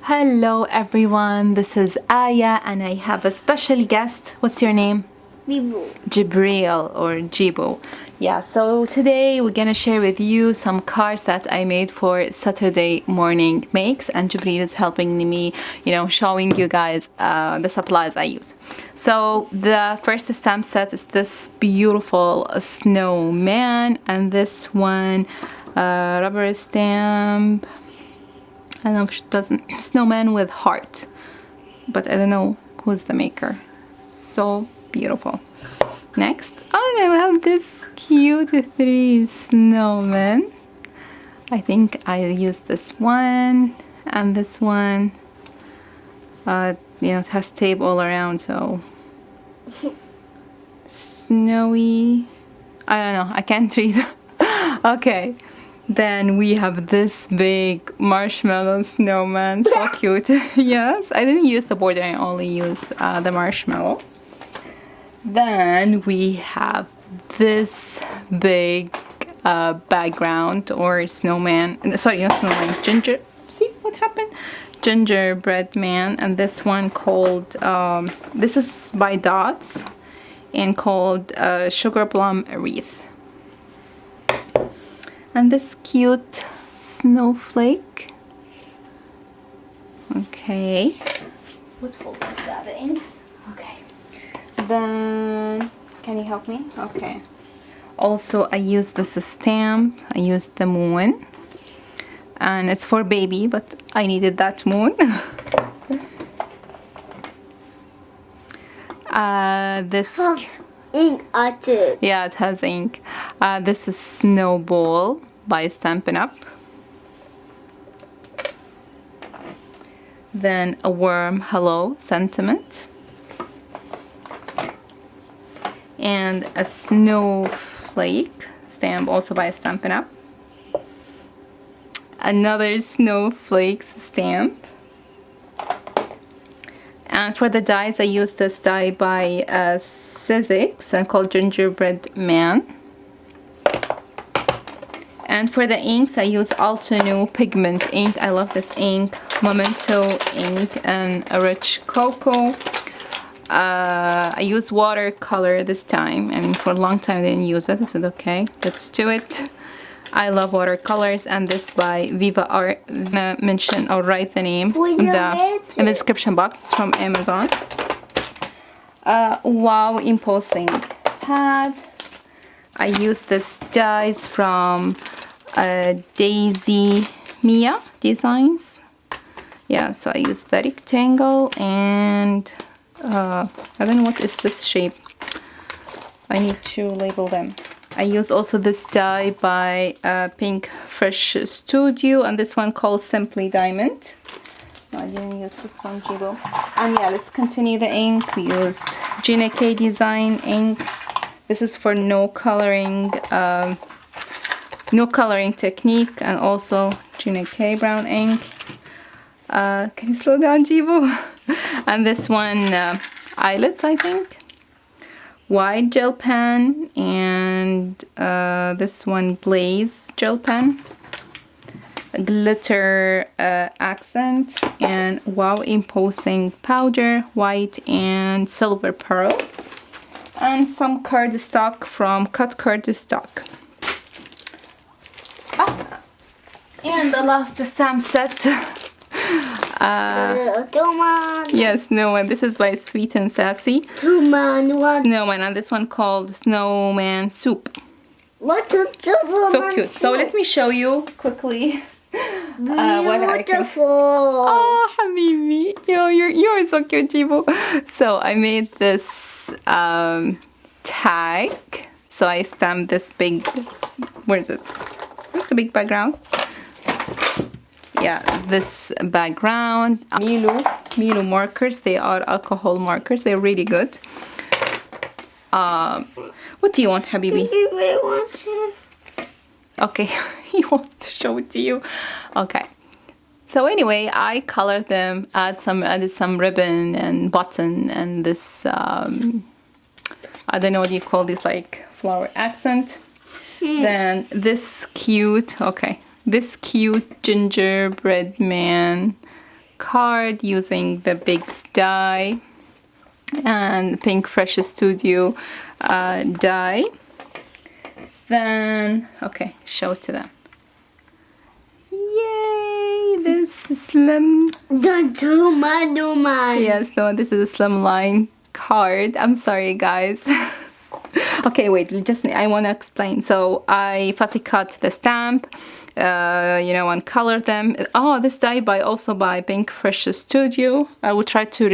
Hello everyone, this is Aya and I have a special guest. What's your name? Bibu. Jibril or Jibo. Yeah, so today we're gonna share with you some cards that I made for Saturday morning makes, and Jibril is helping me, showing you guys the supplies I use. So the first stamp set is this beautiful snowman, and this one rubber stamp. I don't know if it doesn't. Snowman with heart. But I don't know who's the maker. So beautiful. Next. Oh, I have this cute 3 snowman. I think I used this one. And this one. It has tape all around, so. Snowy. I don't know. I can't read. Okay. Then we have this big marshmallow snowman, so cute. Yes, I didn't use the border, I only used the marshmallow. Then we have this big background or snowman, sorry, not snowman, see what happened? Gingerbread man, and this one called, this is by Dots, and called Sugar Plum Wreath. And this cute snowflake. Okay. What folder is that? The inks? Okay. Then, can you help me? Okay. Also, I used this stamp. I used the moon. And it's for baby, but I needed that moon. This... Ink artist. Yeah, it has ink. This is Snowball by Stampin' Up. Then a worm hello sentiment. And a snowflake stamp also by Stampin' Up. Another snowflakes stamp. And for the dies, I used this die by Sizzix and called Gingerbread Man. And for the inks, I use Altenew Pigment ink. I love this ink. Memento ink and a rich cocoa. I used watercolor this time. I mean, for a long time I didn't use it. I said, okay, let's do it. I love watercolors, and this by Viva Art. I'm gonna mention or write the name in the description box. It's from Amazon. Wow Imposing pad. I used this dies from Daisy Mia Designs. Yeah, so I used the rectangle and I don't know what is this shape. I need to label them. I use also this die by Pinkfresh Studio, and this one called Simply Diamond. No, I didn't use this one, Jibo. And yeah, let's continue the ink. We used Gina K Design ink. This is for no coloring technique, and also Gina K brown ink. Can you slow down, Jibo? And this one, eyelets, I think. White gel pen, and this one glaze gel pen. Glitter accent, and Wow Imposing powder, white and silver pearl, and some cardstock from Cut Cardstock. And the last stamp set. Snowman. Yes, Snowman. This is by Sweet and Sassy. Snowman, and this one called Snowman Soup. What is the So cute. So let me show you quickly. Beautiful. Oh, Habibi. You're so cute, Jibo. So I made this tag. So I stamped this big, where is it? Where's the big background? Yeah, this background. Milo markers. They are alcohol markers. They're really good. What do you want, Habibi? Okay, he wants to show it to you. Okay. So anyway, I colored them, added some ribbon and button and this I don't know what you call this, like flower accent. Then this cute gingerbread man card using the big die and Pinkfresh Studio die. Then, okay, show it to them. Yay! This is slim. Yes, no, this is a slimline card. I'm sorry, guys. Okay, wait, I want to explain. So I fussy cut the stamp, and color them. Oh, this die also by Pinkfresh Studio. I will try to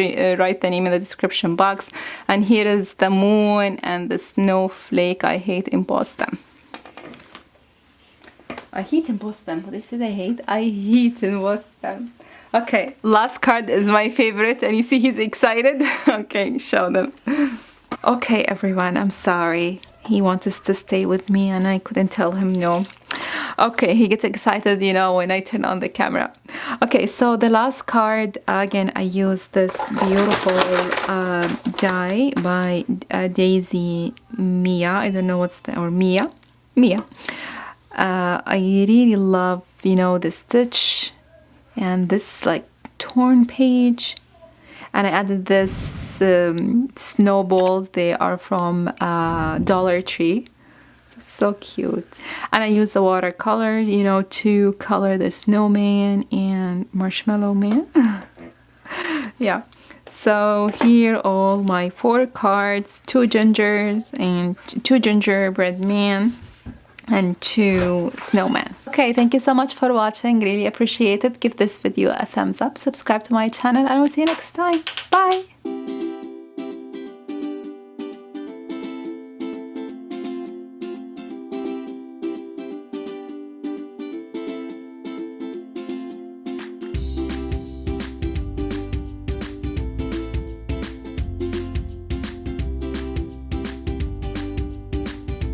write the name in the description box. And here is the moon and the snowflake. I hate emboss them. I hate emboss them. What is it I hate? I hate emboss them. Okay, last card is my favorite, and you see he's excited. Okay, show them. Okay, everyone, I'm sorry. He wants us to stay with me, and I couldn't tell him no. Okay, he gets excited, when I turn on the camera. Okay, so the last card, again, I used this beautiful die by Daisy Mia. I don't know or Mia. I really love, the stitch and this like torn page. And I added this snowballs. They are from Dollar Tree. So cute. And I used the watercolor, to color the snowman and marshmallow man. Yeah. So here all my 4 cards, 2 gingers and 2 gingerbread man and 2 snowman. Okay, thank you so much for watching. Really appreciate it. Give this video a thumbs up. Subscribe to my channel and I will see you next time. Bye.